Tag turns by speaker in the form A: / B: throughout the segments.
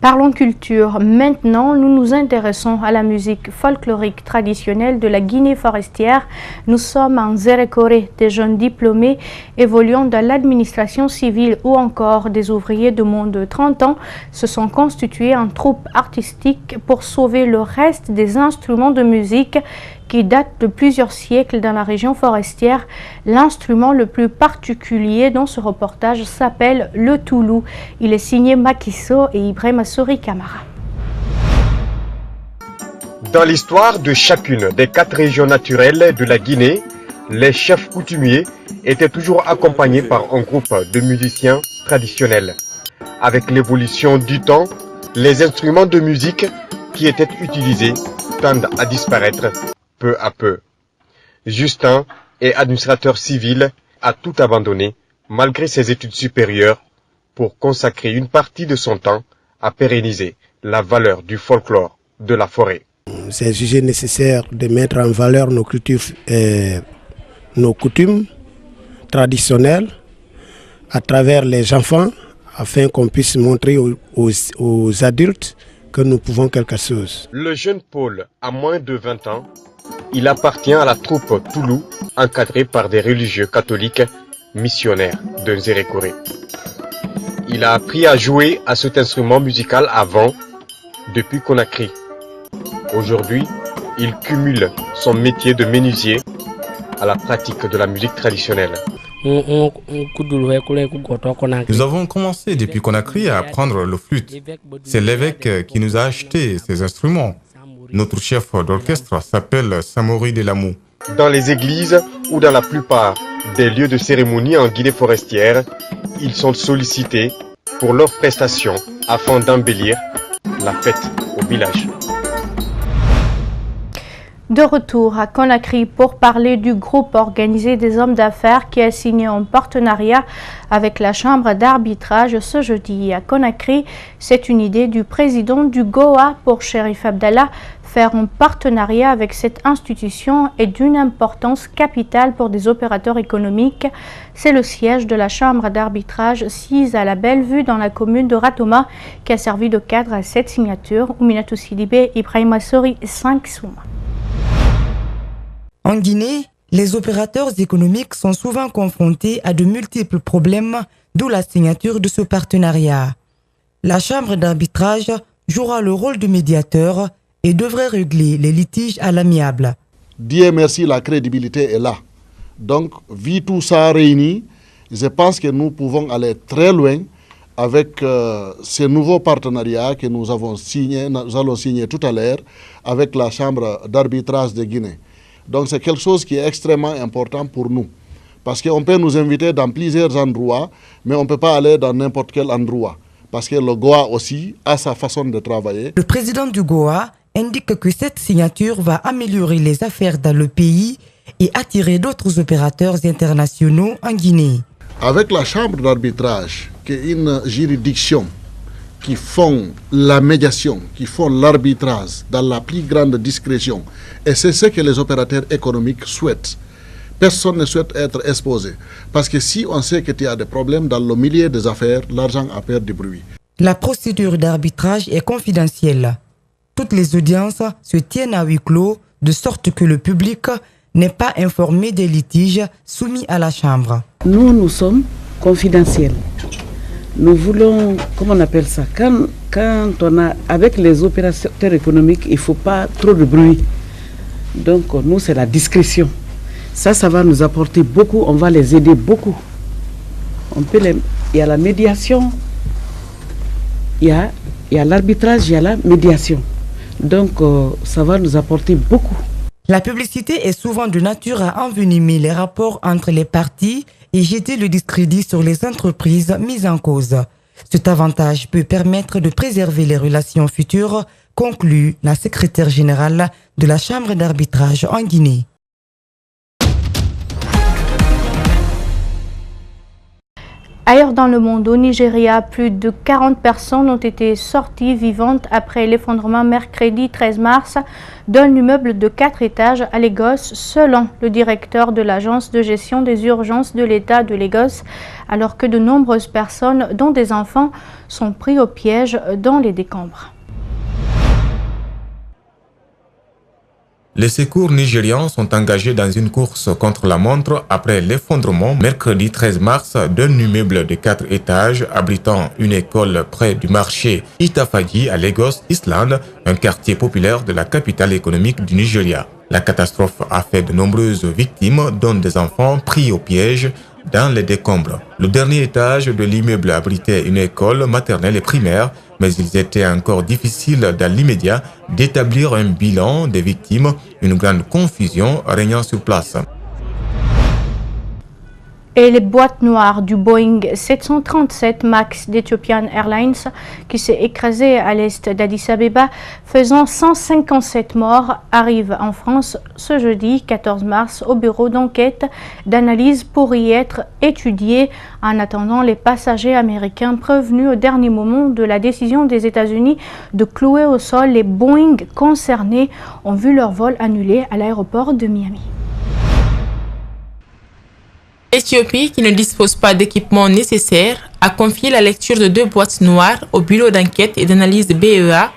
A: Parlons culture. Maintenant, nous nous intéressons à la musique folklorique traditionnelle de la Guinée forestière. Nous sommes en Zérékoré, des jeunes diplômés évoluant dans l'administration civile ou encore des ouvriers de moins de 30 ans se sont constitués en troupe artistique pour sauver le reste des instruments de musique qui datent de plusieurs siècles dans la région forestière. L'instrument le plus particulier dans ce reportage s'appelle le toulou. Il est signé Makiso et Ibrahima Sori Kamara.
B: Dans l'histoire de chacune des 4 régions naturelles de la Guinée, les chefs coutumiers étaient toujours accompagnés par un groupe de musiciens traditionnels. Avec l'évolution du temps, les instruments de musique qui étaient utilisés tendent à disparaître peu à peu. Justin est administrateur civil, a tout abandonné malgré ses études supérieures pour consacrer une partie de son temps à pérenniser la valeur du folklore de la forêt.
C: C'est jugé nécessaire de mettre en valeur nos cultures, nos coutumes traditionnelles à travers les enfants afin qu'on puisse montrer aux adultes que nous pouvons quelque chose.
B: Le jeune Paul a moins de 20 ans. Il appartient à la troupe Toulou, encadrée par des religieux catholiques missionnaires de Zérékoré. Il a appris à jouer à cet instrument musical avant, depuis Conakry. Aujourd'hui, il cumule son métier de menuisier à la pratique de la musique traditionnelle.
D: Nous avons commencé depuis Conakry à apprendre le flûte. C'est l'évêque qui nous a acheté ces instruments. Notre chef d'orchestre s'appelle Samori Delamou.
B: Dans les églises ou dans la plupart des lieux de cérémonie en Guinée forestière, ils sont sollicités pour leurs prestations afin d'embellir la fête au village.
A: De retour à Conakry pour parler du groupe organisé des hommes d'affaires qui a signé un partenariat avec la Chambre d'arbitrage ce jeudi à Conakry. C'est une idée du président du GOA pour Chérif Abdallah. Faire un partenariat avec cette institution est d'une importance capitale pour des opérateurs économiques. C'est le siège de la Chambre d'arbitrage sise à la Belle-Vue dans la commune de Ratoma qui a servi de cadre à cette signature. Ouminatou Sidibé, Ibrahima Sori, 5 Souma.
E: En Guinée, les opérateurs économiques sont souvent confrontés à de multiples problèmes, d'où la signature de ce partenariat. La Chambre d'arbitrage jouera le rôle de médiateur et devrait régler les litiges à l'amiable.
F: Dieu merci, la crédibilité est là. Donc, vu tout ça réuni, je pense que nous pouvons aller très loin avec ce nouveau partenariat que nous allons signer tout à l'heure avec la Chambre d'arbitrage de Guinée. Donc c'est quelque chose qui est extrêmement important pour nous. Parce qu'on peut nous inviter dans plusieurs endroits, mais on ne peut pas aller dans n'importe quel endroit. Parce que le GOA aussi a sa façon de travailler.
E: Le président du GOA indique que cette signature va améliorer les affaires dans le pays et attirer d'autres opérateurs internationaux en Guinée.
F: Avec la Chambre d'arbitrage, qui est une juridiction qui font la médiation, qui font l'arbitrage dans la plus grande discrétion. Et c'est ce que les opérateurs économiques souhaitent. Personne ne souhaite être exposé. Parce que si on sait qu'il y a des problèmes dans le milieu des affaires, l'argent a peur du bruit.
E: La procédure d'arbitrage est confidentielle. Toutes les audiences se tiennent à huis clos, de sorte que le public n'est pas informé des litiges soumis à la Chambre.
G: Nous sommes confidentiels. Nous voulons, comment on appelle ça, quand on a, avec les opérateurs économiques, il ne faut pas trop de bruit. Donc nous, c'est la discrétion. Ça va nous apporter beaucoup, on va les aider beaucoup. Il y a la médiation, il y a l'arbitrage, il y a la médiation. Donc ça va nous apporter beaucoup.
E: La publicité est souvent de nature à envenimer les rapports entre les parties et jeter le discrédit sur les entreprises mises en cause. Cet avantage peut permettre de préserver les relations futures, conclut la secrétaire générale de la Chambre d'arbitrage en
A: Ailleurs dans le monde, au Nigeria, plus de 40 personnes ont été sorties vivantes après l'effondrement mercredi 13 mars d'un immeuble de 4 étages à Lagos, selon le directeur de l'agence de gestion des urgences de l'État de Lagos, alors que de nombreuses personnes, dont des enfants, sont pris au piège dans les décombres.
D: Les secours nigérians sont engagés dans une course contre la montre après l'effondrement mercredi 13 mars d'un immeuble de 4 étages abritant une école près du marché Itafadi à Lagos Island, un quartier populaire de la capitale économique du Nigeria. La catastrophe a fait de nombreuses victimes, dont des enfants pris au piège dans les décombres. Le dernier étage de l'immeuble abritait une école maternelle et primaire, mais il était encore difficile dans l'immédiat d'établir un bilan des victimes, une grande confusion régnant sur place.
A: Et les boîtes noires du Boeing 737 MAX d'Ethiopian Airlines qui s'est écrasé à l'est d'Addis Abeba, faisant 157 morts, arrivent en France ce jeudi 14 mars au bureau d'enquête d'analyse pour y être étudiés. En attendant, les passagers américains prévenus au dernier moment de la décision des États-Unis de clouer au sol les Boeing concernés ont vu leur vol annulé à l'aéroport de Miami.
H: L'Éthiopie, qui ne dispose pas d'équipements nécessaires, a confié la lecture de 2 boîtes noires au Bureau d'enquête et d'analyse BEA,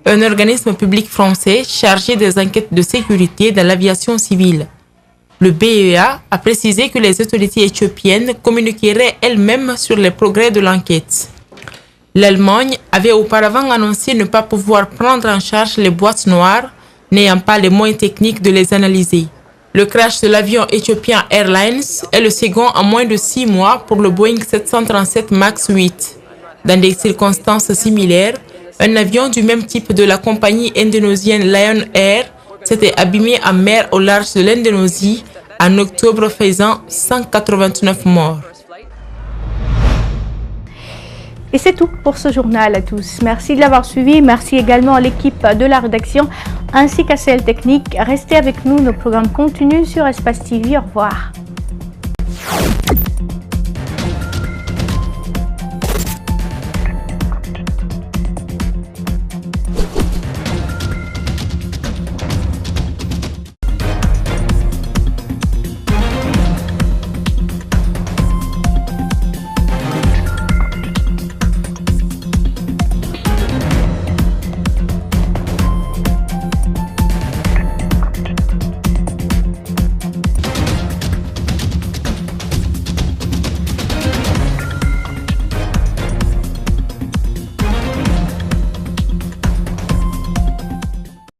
H: un organisme public français chargé des enquêtes de sécurité dans l'aviation civile. Le BEA a précisé que les autorités éthiopiennes communiqueraient elles-mêmes sur les progrès de l'enquête. L'Allemagne avait auparavant annoncé ne pas pouvoir prendre en charge les boîtes noires, n'ayant pas les moyens techniques de les analyser. Le crash de l'avion Ethiopian Airlines est le second en moins de 6 mois pour le Boeing 737 MAX 8. Dans des circonstances similaires, un avion du même type de la compagnie indonésienne Lion Air s'était abîmé en mer au large de l'Indonésie en octobre, faisant 189 morts.
A: Et c'est tout pour ce journal à tous. Merci de l'avoir suivi. Merci également à l'équipe de la rédaction ainsi qu'à celle technique. Restez avec nous, nos programmes continuent sur Espace TV. Au revoir.